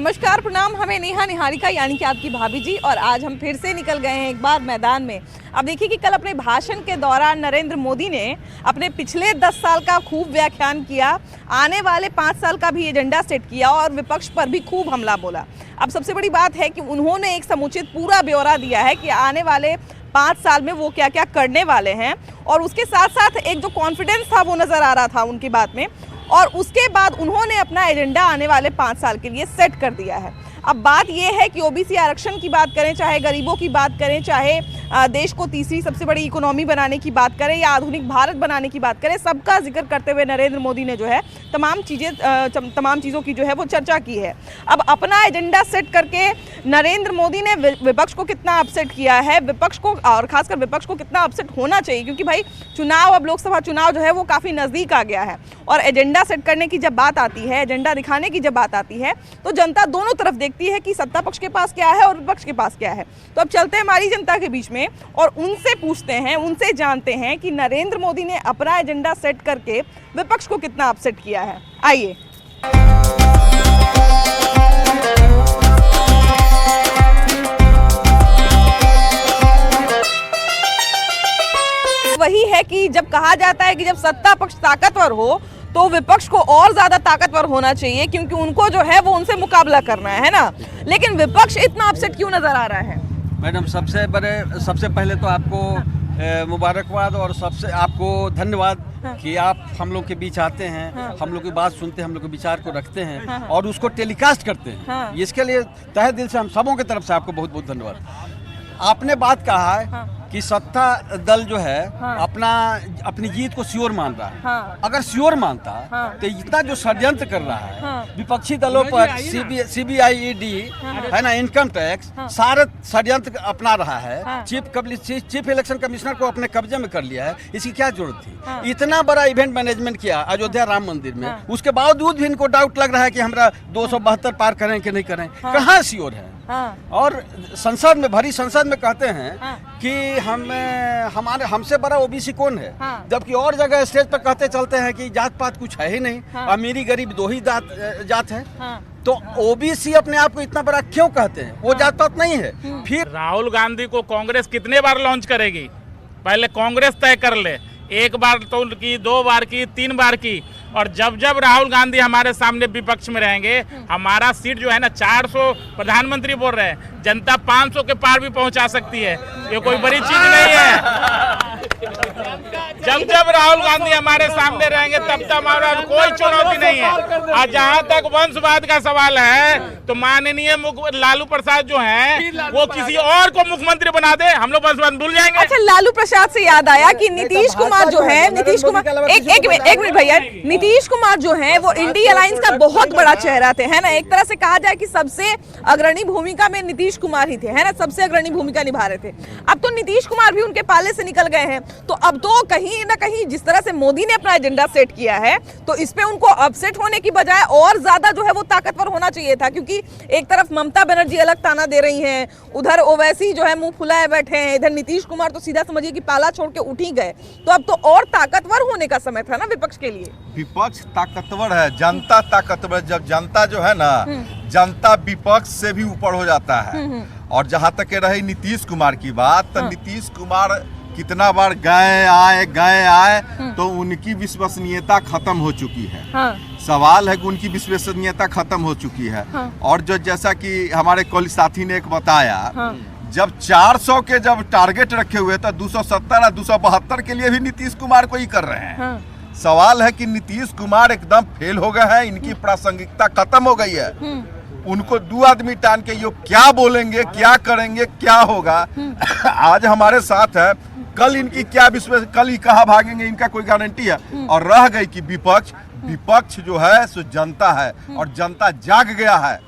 नमस्कार प्रणाम, हमें नेहा निहारिका यानी कि आपकी भाभी जी। और आज हम फिर से निकल गए हैं एक बार मैदान में। अब देखिए कि कल अपने भाषण के दौरान नरेंद्र मोदी ने अपने पिछले 10 साल का खूब व्याख्यान किया, आने वाले 5 साल का भी एजेंडा सेट किया और विपक्ष पर भी खूब हमला बोला। अब सबसे बड़ी बात है कि उन्होंने एक समुचित पूरा ब्यौरा दिया है कि आने वाले 5 साल में वो क्या क्या करने वाले हैं, और उसके साथ साथ एक जो कॉन्फिडेंस था वो नज़र आ रहा था उनकी बात में। और उसके बाद उन्होंने अपना एजेंडा आने वाले 5 साल के लिए सेट कर दिया है। अब बात यह है कि ओबीसी आरक्षण की बात करें, चाहे गरीबों की बात करें, चाहे देश को तीसरी सबसे बड़ी इकोनॉमी बनाने की बात करें या आधुनिक भारत बनाने की बात करें, सबका जिक्र करते हुए नरेंद्र मोदी ने जो है तमाम चीज़ों की जो है वो चर्चा की है। अब अपना एजेंडा सेट करके नरेंद्र मोदी ने विपक्ष को कितना अपसेट किया है, विपक्ष को और खासकर विपक्ष को कितना अपसेट होना चाहिए, क्योंकि भाई चुनाव, अब लोकसभा चुनाव जो है वो काफ़ी नज़दीक आ गया है। और एजेंडा सेट करने की जब बात आती है, एजेंडा दिखाने की जब बात आती है, तो जनता दोनों तरफ देखती है कि सत्ता पक्ष के पास क्या है और विपक्ष के पास क्या है। तो अब चलते हैं हमारी जनता के बीच में और उनसे पूछते हैं, उनसे जानते हैं कि नरेंद्र मोदी ने अपना एजेंडा सेट करके विपक्ष को कितना अपसेट किया है। आइए। वही है कि जब कहा जाता है कि जब सत्ता पक्ष ताकतवर हो तो विपक्ष को और ज्यादा ताकतवर होना चाहिए, क्योंकि उनको जो है वो उनसे मुकाबला करना है ना। लेकिन विपक्ष इतना अपसेट क्यों नजर आ रहा है? मैडम, सबसे पहले तो आपको मुबारकबाद और सबसे आपको धन्यवाद कि आप हम लोग के बीच आते हैं, हम लोग की बात सुनते हैं, हम लोग के विचार को रखते हैं और उसको टेलीकास्ट करते हैं। इसके लिए तहे दिल से हम सबों की तरफ से आपको बहुत बहुत धन्यवाद। आपने बात कहा है कि सत्ता दल जो है अपनी जीत को श्योर मान रहा है। अगर श्योर मानता तो इतना जो षड्यंत्र कर रहा है विपक्षी दलों पर, सीबीआई, ईडी है ना, इनकम टैक्स, सारे षड्यंत्र अपना रहा है। चीफ इलेक्शन कमिश्नर को अपने कब्जे में कर लिया है। इसकी क्या जरूरत थी? इतना बड़ा इवेंट मैनेजमेंट किया अयोध्या राम मंदिर में, उसके बावजूद भी इनको डाउट लग रहा है कि हमरा 272 पार करें कि नहीं करें। कहाँ श्योर है? और संसद में, भरी संसद में कहते हैं कि हमसे बड़ा ओबीसी कौन है, जबकि और जगह स्टेज पर कहते चलते हैं कि जात पात कुछ है ही नहीं, अमीरी गरीब दो ही जात है। तो ओबीसी अपने आप को इतना बड़ा क्यों कहते हैं? वो जात पात नहीं है। फिर राहुल गांधी को कांग्रेस कितने बार लॉन्च करेगी? पहले कांग्रेस तय कर ले। एक बार तो की, 2 बार की, 3 बार की। और जब जब राहुल गांधी हमारे सामने विपक्ष में रहेंगे, हमारा सीट जो है ना 400, प्रधानमंत्री बोल रहे हैं, जनता 500 के पार भी पहुंचा सकती है। ये कोई बड़ी चीज नहीं है। जब जब राहुल गांधी हमारे सामने रहेंगे तब तक हमारा कोई चुनौती नहीं है। और जहां तक वंशवाद का सवाल है तो माननीय लालू प्रसाद जो हैं वो किसी और को मुख्यमंत्री बना दे, हम लोग वंशवाद भूल जाएंगे। अच्छा, लालू प्रसाद से याद आया कि नीतीश कुमार जो है, नीतीश कुमार एक मिनट भैया, नीतीश कुमार जो है वो इंडिया अलायंस का बहुत बड़ा चेहरा थे, है ना। एक तरह से कहा जाए कि सबसे अग्रणी भूमिका में नीतीश कुमार ही थे, है ना, सबसे अग्रणी भूमिका निभा रहे थे। अब तो नीतीश कुमार भी उनके पाले से निकल गए हैं, तो अब तो कहीं ना कहीं जिस तरह से मोदी ने अपना एजेंडा सेट किया है तो इस पे उनको अपसेट होने की बजाय और ज्यादा जो है वो ताकतवर होना चाहिए था। क्योंकि एक तरफ ममता बनर्जी अलग ताना दे रही हैं, उधर ओवैसी जो है मुंह फुलाए बैठे हैं, इधर नीतीश कुमार तो सीधा समझिए कि पाला छोड़ के उठ ही गए। तो अब तो और ताकतवर होने का समय था ना विपक्ष के लिए। विपक्ष ताकतवर है, जनता ताकतवर। जब जनता जो है ना, जनता विपक्ष से भी ऊपर हो जाता है। और जहां तक रही नीतीश कुमार की बात, तो नीतीश कुमार कितना बार गए आए तो उनकी विश्वसनीयता खत्म हो चुकी है। सवाल है कि उनकी विश्वसनीयता खत्म हो चुकी है। और जो जैसा कि हमारे कल साथी ने एक बताया, जब 400 के जब टारगेट रखे हुए तो 270 और 272 के लिए भी नीतीश कुमार को ही कर रहे हैं। सवाल है कि नीतीश कुमार एकदम फेल हो गए हैं, इनकी प्रासंगिकता खत्म हो गई है। उनको 2 आदमी टान के ये क्या बोलेंगे, क्या करेंगे, क्या होगा। आज हमारे साथ है, कल इनकी क्या कल ही कहाँ भागेंगे, इनका कोई गारंटी है। और रह गई कि विपक्ष जो है सो जनता है और जनता जाग गया है।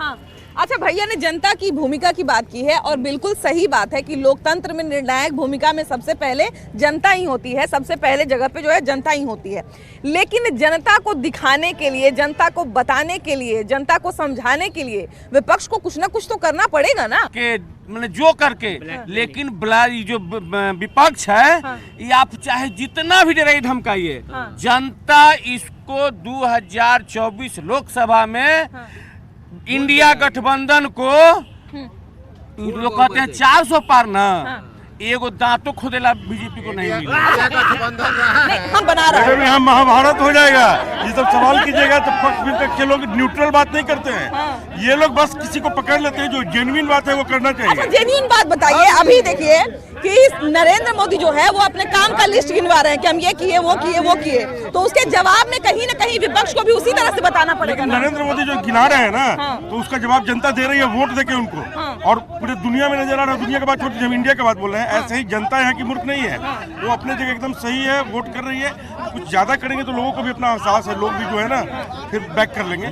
अच्छा, भैया ने जनता की भूमिका की बात की है और बिल्कुल सही बात है कि लोकतंत्र में निर्णायक भूमिका में सबसे पहले जनता ही होती है, सबसे पहले जगह पे जो है जनता ही होती है। लेकिन जनता को दिखाने के लिए, जनता को बताने के लिए, जनता को समझाने के लिए विपक्ष को कुछ ना कुछ तो करना पड़ेगा ना, कि मैंने जो करके। लेकिन जो विपक्ष है, ये आप चाहे जितना भी डराइए धमकाइए, जनता इसको 2024 लोकसभा में इंडिया गठबंधन को लोग कहते हैं 400 पार ना, एगो दांतों खोदेला बीजेपी को नहीं मिला। नहीं, हम बना रहे हैं। यहाँ महाभारत हो जाएगा। ये सब सवाल कीजिएगा तो पक्ष विपक्ष के लोग न्यूट्रल बात नहीं करते हैं। ये लोग बस किसी को पकड़ लेते हैं, जो जेन्युइन बात है वो करना अच्छा, चाहिए। जेन्युइन बात बताइए। अभी देखिए कि नरेंद्र मोदी जो है वो अपने काम का लिस्ट गिनवा रहे हैं कि हम ये किए वो किए वो किए, तो उसके जवाब में कहीं ना कहीं विपक्ष को भी उसी तरह से बताना पड़ेगा ना। नरेंद्र मोदी जो गिना रहे हैं ना, तो उसका जवाब जनता दे रही है वोट देके उनको। और पूरे दुनिया में नजर आ रहा है, दुनिया की बात छोड़, जब इंडिया की बात बोल रहे हैं, ऐसे ही जनता यहाँ की मूर्ख नहीं है, वो अपने जगह एकदम सही है, वोट कर रही है। कुछ ज्यादा करेंगे तो लोगों को भी अपना एहसास है, लोग भी जो है ना फिर बैक कर लेंगे।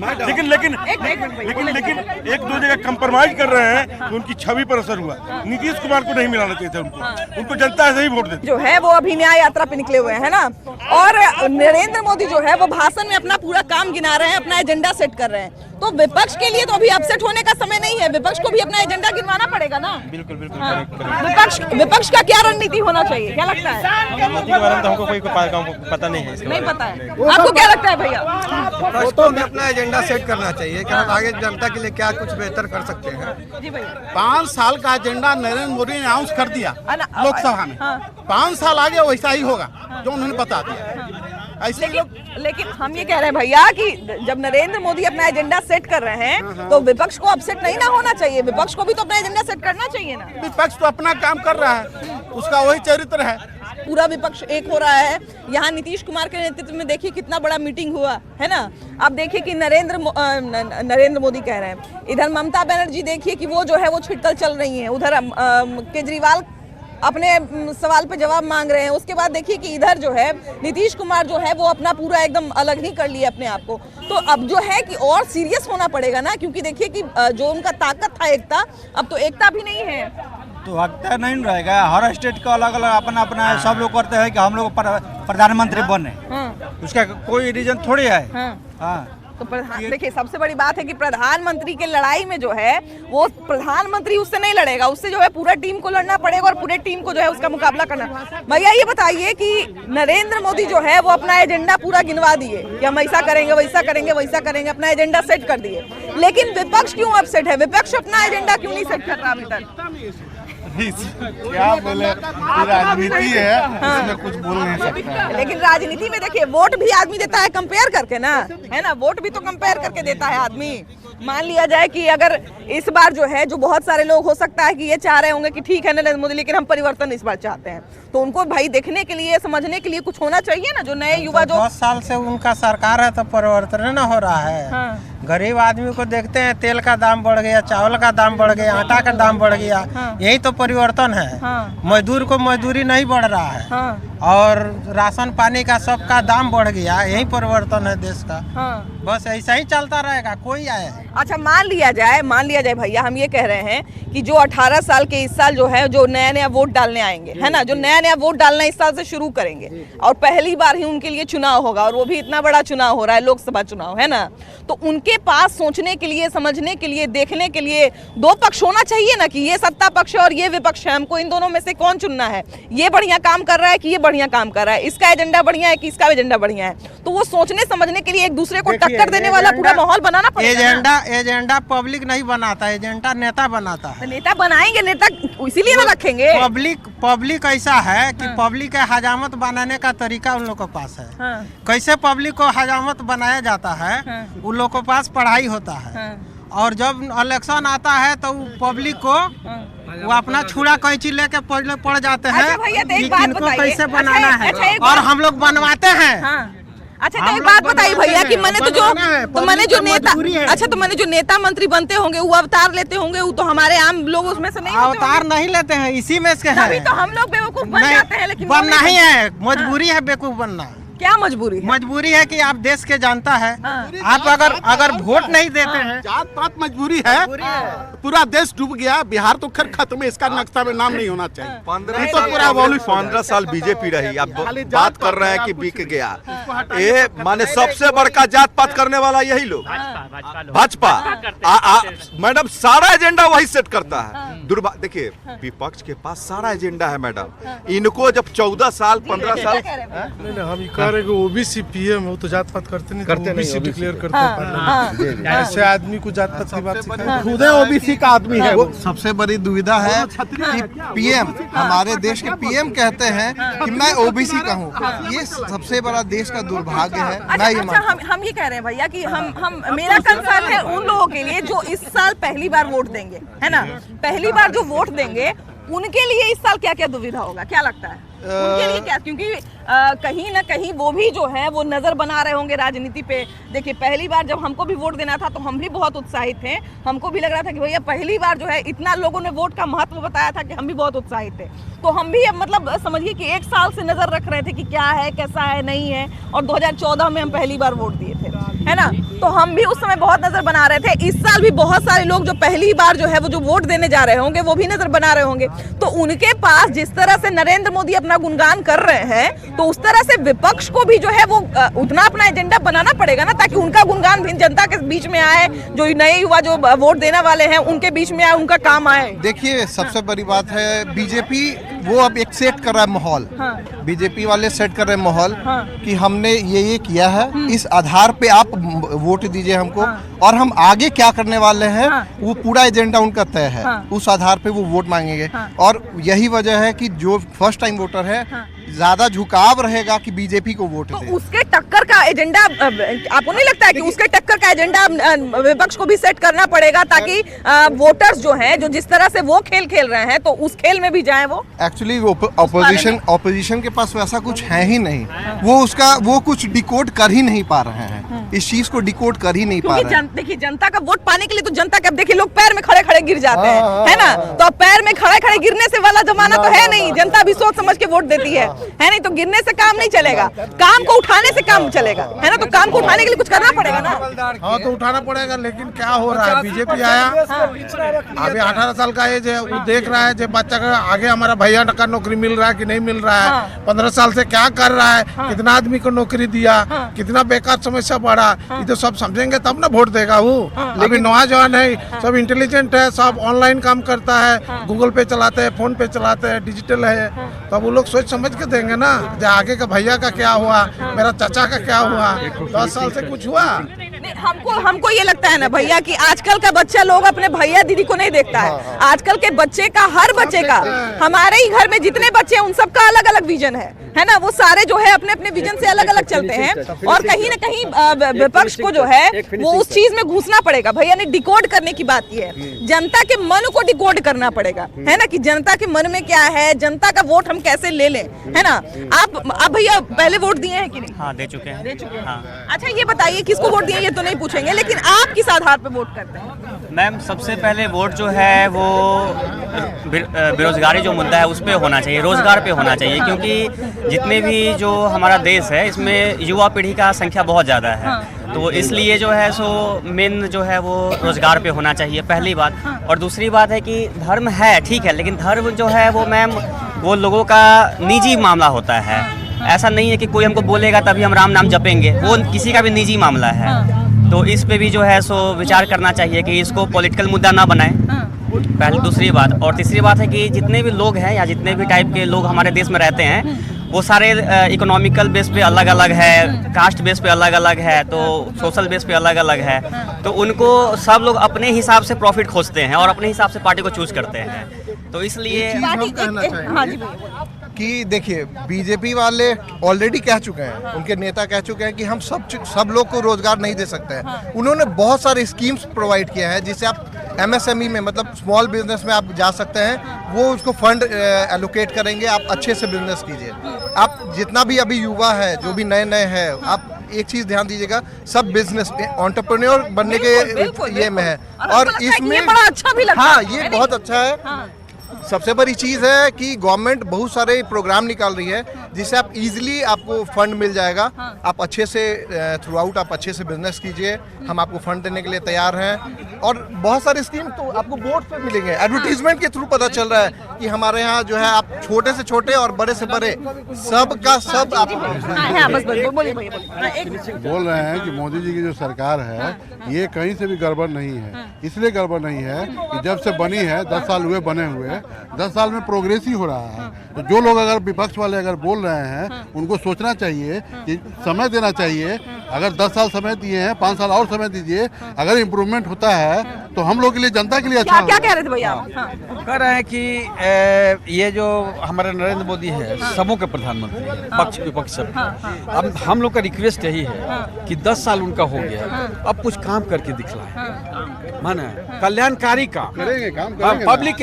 लेकिन एक दो जगह कंप्रोमाइज कर रहे हैं तो उनकी छवि पर असर हुआ। नीतीश कुमार को नहीं मिलाना चाहिए था उनको जनता ऐसे ही वोट देती जो है वो अभी न्याय यात्रा पे निकले हुए हैं ना, और नरेंद्र मोदी जो है वो भाषण में अपना पूरा काम गिना रहे हैं, अपना एजेंडा सेट कर रहे हैं। तो विपक्ष के लिए तो अभी अपसेट होने का समय नहीं है, विपक्ष को भी अपना एजेंडा गिनवाना पड़ेगा ना। बिल्कुल बिल्कुल। विपक्ष का क्या रणनीति होना चाहिए, क्या लगता है? रणनीति के बारे में तो हमको कोई पता नहीं है। नहीं पता है, आपको क्या लगता है भैया? तो हमें अपना एजेंडा सेट करना चाहिए कि हम आगे जनता के लिए क्या कुछ बेहतर कर सकते हैं। जी भैया। 5 साल का एजेंडा नरेंद्र मोदी ने अनाउंस कर दिया लोकसभा में। 5 साल आगे वैसा ही होगा जो उन्होंने बता दिया। ऐसे लेकिन हम ये कह रहे हैं भैया कि जब नरेंद्र मोदी अपना एजेंडा सेट कर रहे हैं तो विपक्ष को अपसेट नहीं ना होना चाहिए, विपक्ष को भी तो अपना एजेंडा सेट करना चाहिए ना। विपक्ष तो अपना काम कर रहा है, उसका वही चरित्र है। पूरा विपक्ष एक हो रहा है। यहाँ नीतीश कुमार के नेतृत्व में देखिए कितना बड़ा मीटिंग हुआ है ना। आप देखिए कि नरेंद्र मोदी कह रहे हैं, इधर ममता बनर्जी देखिए कि वो जो है वो छिटकल चल रही है, उधर केजरीवाल अपने सवाल पे जवाब मांग रहे हैं। उसके बाद देखिए कि इधर जो है नीतीश कुमार जो है वो अपना पूरा एकदम अलग ही कर लिया अपने आप को। तो अब जो है कि और सीरियस होना पड़ेगा ना, क्योंकि देखिए कि जो उनका ताकत था एकता, अब तो एकता भी नहीं है। तो हकता नहीं रहेगा। हर स्टेट का अलग अलग अपना अपना है। सब लोग करते हैं कि हम लोग प्रधानमंत्री बने, उसका कोई रीजन थोड़ी है। हाँ। तो देखिए सबसे बड़ी बात है कि प्रधानमंत्री के लड़ाई में जो है वो प्रधानमंत्री उससे नहीं लड़ेगा, उससे जो है पूरा टीम को लड़ना पड़ेगा और पूरे टीम को जो है उसका मुकाबला करना। भैया ये बताइए कि नरेंद्र मोदी जो है वो अपना एजेंडा पूरा गिनवा दिए कि हम ऐसा करेंगे वैसा करेंगे वैसा करेंगे, अपना एजेंडा सेट कर दिए, लेकिन विपक्ष क्यों अपसेट है? विपक्ष अपना एजेंडा क्यों नहीं सेट कर रहा अभी तक? क्या बोले, राजनीति है, इसमें कुछ बोल नहीं सकता। लेकिन राजनीति में देखिए वोट भी आदमी देता है कंपेयर करके ना, है ना, वोट भी तो कंपेयर करके देता है आदमी। मान लिया जाए कि अगर इस बार जो है, जो बहुत सारे लोग हो सकता है कि ये चाह रहे होंगे कि ठीक है नरेंद्र मोदी, लेकिन हम परिवर्तन इस बार चाहते हैं, तो उनको भाई देखने के लिए समझने के लिए कुछ होना चाहिए ना। जो नए युवा जो 10 साल से उनका सरकार है तो परिवर्तन न हो रहा है। हाँ। गरीब आदमी को देखते हैं, तेल का दाम बढ़ गया, चावल का दाम बढ़ गया, आटा का दाम बढ़ गया। हाँ। यही तो परिवर्तन है। हाँ। मजदूर को मजदूरी नहीं बढ़ रहा है। हाँ। और राशन पानी का सबका दाम बढ़ गया, यही परिवर्तन है देश का। हाँ। बस ऐसा ही चलता रहेगा, कोई आए। अच्छा मान लिया जाए भैया, हम ये कह रहे हैं कि जो 18 साल के इस साल जो है, जो नया वोट डालने आएंगे, है ना, जो नया वोट डालना इस साल से शुरू करेंगे और पहली बार ही उनके लिए चुनाव होगा, और वो भी इतना बड़ा चुनाव हो रहा है, लोकसभा चुनाव, है ना, तो उनके पास सोचने के लिए, समझने के लिए, देखने के लिए दो पक्ष होना चाहिए ना, कि ये सत्ता पक्ष है और ये विपक्ष है, हमको इन दोनों में से कौन चुनना है, ये बढ़िया काम कर रहा है कि ये बढ़िया काम कर रहा है, इसका एजेंडा बढ़िया है कि इसका एजेंडा बढ़िया है। तो वो सोचने समझने के लिए एक दूसरे को टक्कर देने वाला पूरा माहौल बनाना पड़ेगा। एजेंडा पब्लिक नहीं बनाता, एजेंडा नेता बनाता है। नेता बनाएंगे, नेता इसीलिए ना रखेंगे। पब्लिक ऐसा है कि पब्लिक का हजामत बनाने का तरीका उन लोग के पास है। हाँ। कैसे पब्लिक को हजामत बनाया जाता है, उन लोग के पास पढ़ाई होता है। और जब इलेक्शन आता है तो पब्लिक को वो अपना छुरा कैंची लेके पड़ जाते हैं। अच्छा भैया, तो कि एक बात किनको बताइए। कैसे बनाना है, अच्छा, एक और बात- हम लोग बनवाते हैं। अच्छा तो एक बात बताइए भैया कि मैंने जो नेता मंत्री बनते होंगे वो अवतार लेते होंगे, वो तो हमारे आम लोग उसमें से नहीं होते अवतार नहीं लेते हैं, इसी में से है। तभी तो हम लोग बेवकूफ बन जाते हैं, लेकिन बनना ही है, मजबूरी है बेवकूफ बनना। क्या मजबूरी है? मजबूरी है कि आप देश के जनता है, आप अगर वोट नहीं देते हैं। जात पात मजबूरी है, पूरा देश डूब गया, बिहार तो खैर खत्म है, इसका नक्शा में नाम नहीं होना चाहिए। 15 साल बीजेपी रही, अब बात कर रहे हैं कि बिक गया। ये माने सबसे बड़का जात पात करने वाला यही लोग, भाजपा। मैडम सारा एजेंडा वही सेट करता है। देखिए विपक्ष के पास सारा एजेंडा है मैडम, इनको जब 14 साल 15 साल हम कह हमारे को ओबीसी पीएम वो तो जात पात करते नहीं, ओबीसी डिक्लेयर करते हैं। ऐसे आदमी को जात पात की बात सिखाएं, खुद ओबीसी का आदमी है वो। सबसे बड़ी दुविधा है कि पीएम, हमारे देश के पीएम कहते हैं कि मैं ओबीसी का हूँ। ये सबसे बड़ा देश का दुर्भाग्य है। हम ये कह रहे हैं भैया कि हम मेरा कंसर्न है उन लोगों के लिए जो इस साल पहली बार वोट देंगे, है ना। पहली बार जो वोट देंगे उनके लिए इस साल क्या क्या दुविधा होगा, क्या लगता है उनके लिए क्या? क्योंकि कहीं ना कहीं वो भी जो है वो नजर बना रहे होंगे राजनीति पे। देखिए पहली बार जब हमको भी वोट देना था तो हम भी बहुत उत्साहित थे, हमको भी लग रहा था कि भैया पहली बार जो है इतना लोगों ने वोट का महत्व बताया था कि हम भी बहुत उत्साहित थे। तो हम भी मतलब समझिए कि एक साल से नजर रख रहे थे कि क्या है, कैसा है, नहीं है। और 2014 में हम पहली बार वोट दिए थे, है ना। तो हम भी उस समय बहुत नजर बना रहे थे। इस साल भी बहुत सारे लोग जो पहली बार जो है वो जो वोट देने जा रहे होंगे वो भी नजर बना रहे होंगे। तो उनके पास जिस तरह से नरेंद्र मोदी अपना गुणगान कर रहे हैं तो उस तरह से विपक्ष को भी जो है वो उतना अपना एजेंडा बनाना पड़ेगा ना, ताकि उनका गुणगान भी जनता के बीच में आए, जो नए युवा जो वोट देने वाले हैं उनके बीच में आए, उनका काम आए। देखिए सबसे बड़ी बात है बीजेपी वो अब एक सेट कर रहा है माहौल। बीजेपी वाले सेट कर रहे हैं माहौल कि हमने ये किया है, इस आधार पे आप वोट दीजिए हमको, और हम आगे क्या करने वाले हैं वो पूरा एजेंडा उनका तय है। उस आधार पे वो वोट मांगेंगे और यही वजह है कि जो फर्स्ट टाइम वोटर है ज्यादा झुकाव रहेगा कि बीजेपी को वोट दे। उसके टक्कर का एजेंडा आपको नहीं लगता है कि उसके टक्कर का एजेंडा विपक्ष को भी सेट करना पड़ेगा, ताकि वोटर्स जो हैं जो जिस तरह से वो खेल खेल रहे हैं तो उस खेल में भी जाएं वो? एक्चुअली ऑपोजिशन के पास वैसा कुछ है ही नहीं। वो कुछ डिकोड कर ही नहीं पा रहे हैं, इस चीज को डिकोड कर ही नहीं पा रहे हैं। देखिए जनता का वोट पाने के लिए तो जनता के अब देखिए लोग पैर में खड़े खड़े गिर जाते हैं, है ना। तो अब पैर में खड़े खड़े गिरने से वाला जमाना तो है नहीं, जनता भी सोच समझ के वोट देती है नहीं। तो गिरने से काम नहीं चलेगा, काम को उठाने से काम चलेगा, है ना। तो काम को उठाने के लिए कुछ करना पड़ेगा ना। हाँ तो उठाना पड़ेगा, लेकिन क्या हो रहा है, बीजेपी आया अभी 18 साल का एज है, वो देख रहा है जो बच्चा का आगे हमारा भैया का नौकरी मिल रहा है कि नहीं मिल रहा है, 15 साल से क्या कर रहा है, कितना आदमी को नौकरी दिया, कितना बेकार समस्या बढ़ा, ये तो सब समझेंगे तब ना वोट देगा वो। अभी नौजवान है, सब इंटेलिजेंट है, सब ऑनलाइन काम करता है, गूगल पे चलाते हैं, फोन पे चलाते हैं, डिजिटल है, तो वो लोग सोच समझ के देंगे ना। आगे का भैया का क्या हुआ, मेरा चाचा का क्या हुआ, 10 साल से कुछ हुआ? हमको ये लगता है ना भैया कि आजकल का बच्चा लोग अपने भैया दीदी को नहीं देखता है। आजकल के बच्चे का, हर बच्चे का, हमारे ही घर में जितने बच्चे हैं उन सबका अलग अलग विजन है ना। वो सारे जो है अपने अपने विजन से अलग अलग चलते हैं और कहीं ना कहीं विपक्ष को जो है वो उस चीज में घुसना पड़ेगा। भैया ने डिकोड करने की बात की है, जनता के मन को डिकोड करना पड़ेगा, है ना, कि जनता के मन में क्या है, जनता का वोट हम कैसे ले लें, है ना। आप भैया पहले वोट दिए हैं कि नहीं? हाँ दे चुके हैं। हाँ। अच्छा ये बताइए किसको वोट दिए ये तो नहीं पूछेंगे, लेकिन आप किस आधार पे वोट करते हैं? मैम सबसे पहले वोट जो है वो बेरोजगारी जो मुद्दा है उस पे होना चाहिए, रोजगार पे होना चाहिए, क्योंकि जितने भी जो हमारा देश है इसमें युवा पीढ़ी का संख्या बहुत ज़्यादा है। तो इसलिए जो है सो मेन जो है वो रोजगार पे होना चाहिए, पहली बात। और दूसरी बात है कि धर्म है ठीक है, लेकिन धर्म जो है वो मैम वो लोगों का निजी मामला होता है। ऐसा नहीं है कि कोई हमको बोलेगा तभी हम राम नाम जपेंगे, वो किसी का भी निजी मामला है। तो इस पे भी जो है सो विचार करना चाहिए कि इसको पॉलिटिकल मुद्दा ना बनाएं, पहले। दूसरी बात और तीसरी बात है कि जितने भी लोग हैं या जितने भी टाइप के लोग हमारे देश में रहते हैं वो सारे इकोनॉमिकल बेस पे अलग अलग है, कास्ट बेस पे अलग अलग है, तो सोशल बेस पे अलग अलग है। तो उनको सब लोग अपने हिसाब से प्रॉफिट खोजते हैं और अपने हिसाब से पार्टी को चूज करते हैं। तो इसलिए कि देखिए बीजेपी वाले ऑलरेडी कह चुके हैं, उनके नेता कह चुके हैं कि हम सब लोग को रोजगार नहीं दे सकते हैं। उन्होंने बहुत सारे स्कीम्स प्रोवाइड किए हैं जिससे आप MSME में मतलब स्मॉल बिजनेस में आप जा सकते हैं, वो उसको फंड एलोकेट करेंगे, आप अच्छे से बिजनेस कीजिए। आप जितना भी अभी युवा है जो भी नए नए हैं, आप एक चीज ध्यान दीजिएगा, सब बिजनेस एंटरप्रेन्योर बनने के ये में है। और इसमें बड़ा अच्छा भी लगता है। हाँ ये बहुत अच्छा है। सबसे बड़ी चीज़ है कि गवर्नमेंट बहुत सारे प्रोग्राम निकाल रही है जिससे आप इजीली आपको फंड मिल जाएगा। आप अच्छे से थ्रू आउट आप अच्छे से बिजनेस कीजिए, हम आपको फंड देने के लिए तैयार हैं। और बहुत सारे स्कीम तो आपको बोर्ड पे मिलेंगे, एडवर्टीजमेंट के थ्रू पता चल रहा है कि हमारे यहाँ जो है आप छोटे से छोटे और बड़े से बड़े सब का सब आप बोल रहे हैं कि मोदी जी की जो सरकार है ये कहीं से भी गड़बड़ नहीं है। इसलिए गड़बड़ नहीं है कि जब से बनी है 10 साल हुए बने हुए, 10 साल में प्रोग्रेस ही हो रहा है। तो जो लोग अगर विपक्ष वाले अगर बोल बोल रहे हैं उनको सोचना चाहिए कि समय देना चाहिए। अगर 10 साल समय दिए हैं, 5 साल और समय दीजिए। अगर इम्प्रूवमेंट होता है तो हम लोग के लिए, जनता के लिए अच्छा क्या कह रहे थे भैया आप? हाँ। कह रहे हैं कि ये जो हमारे नरेंद्र मोदी है सबों के प्रधानमंत्री है, पक्ष विपक्ष सब। अब हम लोग का रिक्वेस्ट यही है कि 10 साल उनका हो गया, अब कुछ काम करके दिखलाए, माना कल्याणकारी काम करेंगे, काम पब्लिक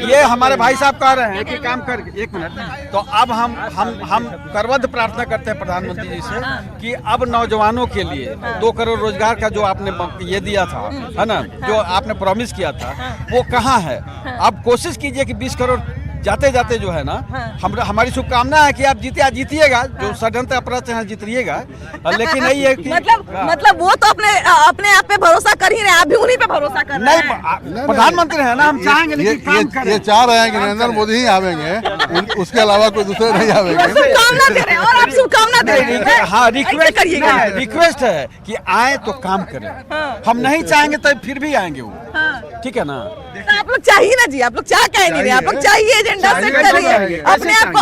ये हमारे भाई साहब कह रहे हैं कि काम करके। एक मिनट, तो अब हम करवद्ध प्रार्थना करते हैं प्रधानमंत्री जी से कि अब नौजवानों के लिए 2 करोड़ रोजगार का जो आपने ये दिया था, है ना, जो आपने प्रॉमिस किया था, वो कहाँ है? आप कोशिश कीजिए कि 20 करोड़ जाते जाते जो है ना, हमारी शुभकामना है कि आप जीतिएगा, जो षड्यंत्र अपराध है जीतिएगा, लेकिन नहीं है कि मतलब वो तो अपने आप पे भरोसा कर ही रहे हैं, आप भी उन्हीं पे भरोसा कर रहे हैं। नहीं, प्रधानमंत्री है ना, हम चाहेंगे लेकिन काम करें। ये चाह रहे हैं कि नरेंद्र मोदी ही आवेंगे, उसके अलावा कोई दूसरे नहीं आवेंगे। शुभकामना दे रहे हैं, और आप शुभकामना दे रहे हैं। हाँ, रिक्वेस्ट है कि आए तो काम करें। हम नहीं चाहेंगे तो फिर भी आएंगे वो, ठीक है ना? तो आप लोग चाहिए ना जी, आप लोग क्या कह नहीं रहे, आप लोग चाहिए एजेंडा सेट करिए, अपने आप को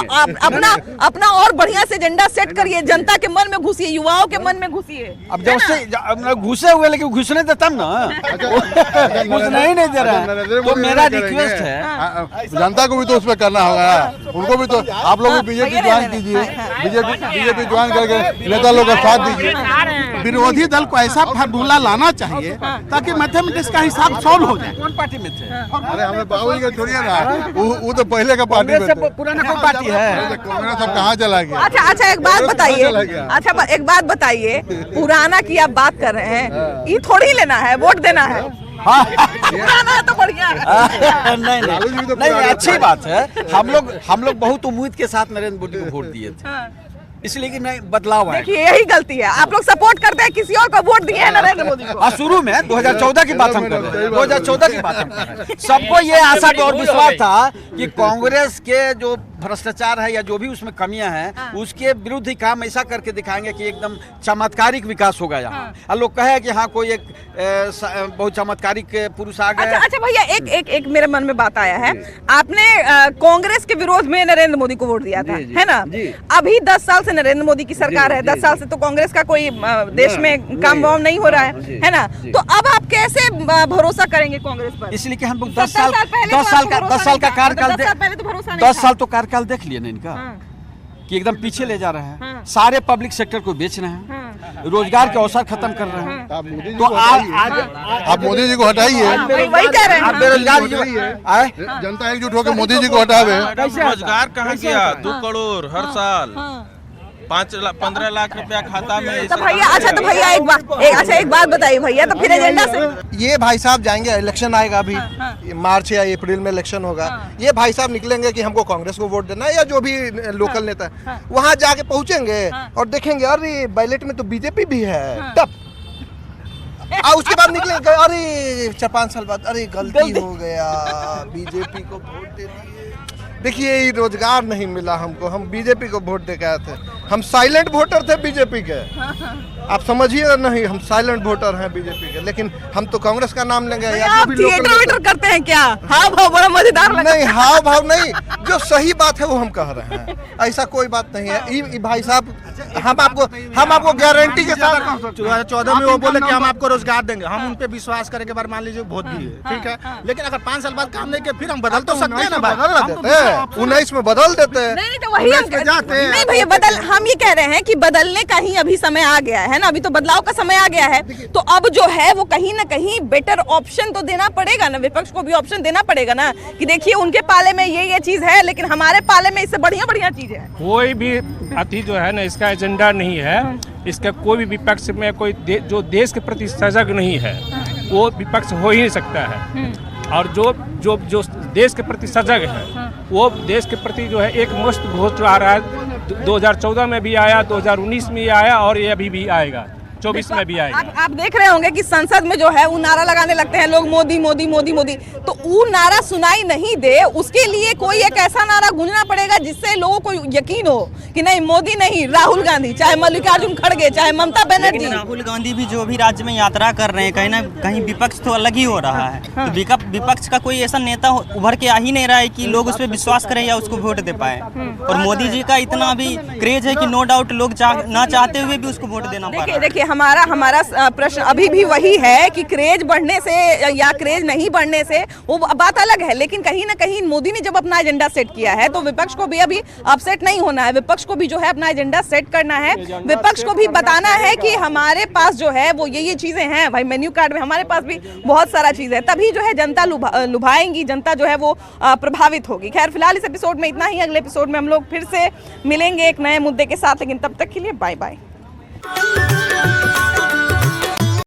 अपना और बढ़िया से एजेंडा सेट करिए, जनता के मन में घुसिए, युवाओं के मन में घुसिए। अब जब से घुसे हुए, लेकिन घुसने देता ना, घुसने ही नहीं दे रहा है। तो मेरा रिक्वेस्ट है, जनता को भी तो उसमें करना होगा, उनको भी तो। आप लोग भी बीजेपी ज्वाइन कीजिए, बीजेपी ज्वाइन करके नेता लोग का साथ दीजिए। विरोधी दल को ऐसा फार्मूला लाना चाहिए ताकि मैथमेटिक्स का हिसाब सॉल्व हो जाए। कौन पार्टी में थे? अरे हमें बाबू का छोड़िए ना, वो तो पहले का पार्टी में थे। पुराना कोई पार्टी है? कांग्रेस सब कहाँ चला गया? अच्छा एक बात बताइए, एक बात बताइए, पुराना की आप बात कर रहे हैं, ये थोड़ी लेना है, वोट देना है। पुराना तो बढ़िया है। नहीं, अच्छी बात है। हम लोग बहुत उम्मीद के साथ नरेंद्र मोदी को वोट दिए थे, इसलिए कि नहीं बदलाव आए। देखिए यही गलती है, आप लोग सपोर्ट करते हैं, किसी और को वोट दिए हैं नरेंद्र मोदी को। शुरू में 2014 की बात हम कर रहे हैं, 2014 की बात हम कर रहे हैं। सबको ये आशा और विश्वास था कि कांग्रेस के जो भ्रष्टाचार है या जो भी उसमें कमियां हैं, उसके विरुद्ध ही काम ऐसा करके दिखाएंगे कि एकदम चमत्कारिक विकास होगा यहाँ। और लोग कहे कि हाँ, कोई एक बहुत चमत्कारिक पुरुष आ गया। अच्छा भैया, एक मेरे मन में बात आया है, आपने कांग्रेस के विरोध में नरेंद्र मोदी को वोट दिया था, है ना? अभी 10 साल से नरेंद्र मोदी की सरकार है, 10 साल से तो कांग्रेस का कोई देश में काम वाम नहीं हो रहा है ना? तो अब आप कैसे भरोसा करेंगे कांग्रेस पर? इसलिए कि हम लोग 10 साल का कार्यकाल, 10 साल तो कार्यकाल देख लिए ना इनका, कि एकदम पीछे ले जा रहे हैं, सारे पब्लिक सेक्टर को बेच रहे हैं, रोजगार के अवसर खत्म कर रहे हैं। तो आप मोदी जी को हटाइए, वही कह रहे हैं, बेरोजगार जनता एकजुट होकर मोदी जी को हटावे। रोजगार कहाँ गया? 2 करोड़ हर साल, 15 लाख रुपया खाता में। तो भैया तो भैया एक बात बताइए भैया, तो फिर एजेंडा से ये भाई साहब जाएंगे, इलेक्शन आएगा अभी मार्च या अप्रैल में इलेक्शन होगा, ये भाई साहब निकलेंगे कि हमको कांग्रेस को वोट देना है या जो भी लोकल नेता, वहाँ जाके पहुँचेंगे और देखेंगे अरे बैलेट में तो बीजेपी भी है, तब उसके बाद निकलेंगे अरे 4-5 साल बाद अरे गलती हो गया, बीजेपी को वोट दे दिए। देखिए रोजगार नहीं मिला हमको, हम बीजेपी को वोट दे के आए थे, हम साइलेंट वोटर थे बीजेपी के, आप समझिए नहीं, हम साइलेंट वोटर हैं बीजेपी के, लेकिन हम तो कांग्रेस का नाम लेंगे। आप थिएटर करते हैं क्या? हाव भाव बड़ा मजेदार लगा। नहीं, हाव भाव नहीं, जो सही बात है वो हम कह रहे हैं, ऐसा कोई बात नहीं है। भाई साहब हम आपको गारंटी के साथ 2014 में वो बोले कि हम आपको रोजगार देंगे, हम उन पे विश्वास करने के बाद मान लीजिए वोट दिए, ठीक है, लेकिन अगर 5 साल बाद काम नहीं किया फिर हम बदल तो सकते हैं ना, बदल देते हैं, 19 में बदल देते हैं। नहीं तो वही नहीं भैया, हम ये कह रहे हैं कि बदलने का ही अभी समय आ गया है ना, अभी तो बदलाव का समय आ गया है, तो अब जो है वो कहीं ना कहीं बेटर ऑप्शन तो देना पड़ेगा ना, विपक्ष को भी ऑप्शन देना पड़ेगा ना, कि देखिए उनके पाले में ये चीज है, लेकिन हमारे पाले में इससे बढ़िया चीज है। कोई भी अति जो है ना, इसका एजेंडा नहीं है, इसका कोई भी विपक्ष में कोई जो देश के प्रति सजग नहीं है वो विपक्ष हो ही नहीं सकता है, और जो देश के प्रति सजग है वो देश के प्रति जो है एक मस्त घोष आ रहा है, 2014 में भी आया, 2019 में भी आया और ये अभी भी आएगा, 2024 में भी आएगा। आप देख रहे होंगे कि संसद में जो है वो नारा लगाने लगते हैं लोग, मोदी मोदी मोदी मोदी, तो वो नारा सुनाई नहीं दे, उसके लिए कोई एक ऐसा नारा गूंजना पड़ेगा जिससे लोगों को यकीन हो कि नहीं मोदी नहीं, राहुल गांधी, चाहे मल्लिकार्जुन खड़गे, चाहे ममता बनर्जी। राहुल गांधी भी जो भी राज्य में यात्रा कर रहे हैं, कहीं ना कहीं विपक्ष तो अलग ही हो रहा है। हाँ। तो विपक्ष का कोई ऐसा नेता उभर के आ ही नहीं रहा है कि लोग उस पर विश्वास करें या उसको वोट दे पाए। और मोदी जी का इतना भी क्रेज है कि नो डाउट लोग ना चाहते हुए भी उसको वोट देना पड़ रहा है। देखिए हमारा प्रश्न अभी भी वही है कि क्रेज बढ़ने से या क्रेज नहीं बढ़ने से वो बात अलग है, लेकिन कहीं ना कहीं मोदी ने जब अपना एजेंडा सेट किया है तो विपक्ष को भी अभी अपसेट नहीं होना है। विपक्ष को भी जो है अपना एजेंडा सेट करना है, विपक्ष को भी बताना है कि हमारे पास जो है वो ये चीजें हैं भाई, मेन्यू कार्ड में हमारे पास भी बहुत सारा चीज है, तभी जो है जनता लुभाएंगी, जनता जो है वो प्रभावित होगी। खैर फिलहाल इस एपिसोड में इतना ही, अगले एपिसोड में हम लोग फिर से मिलेंगे एक नए मुद्दे के साथ, लेकिन तब तक के लिए बाय बाय।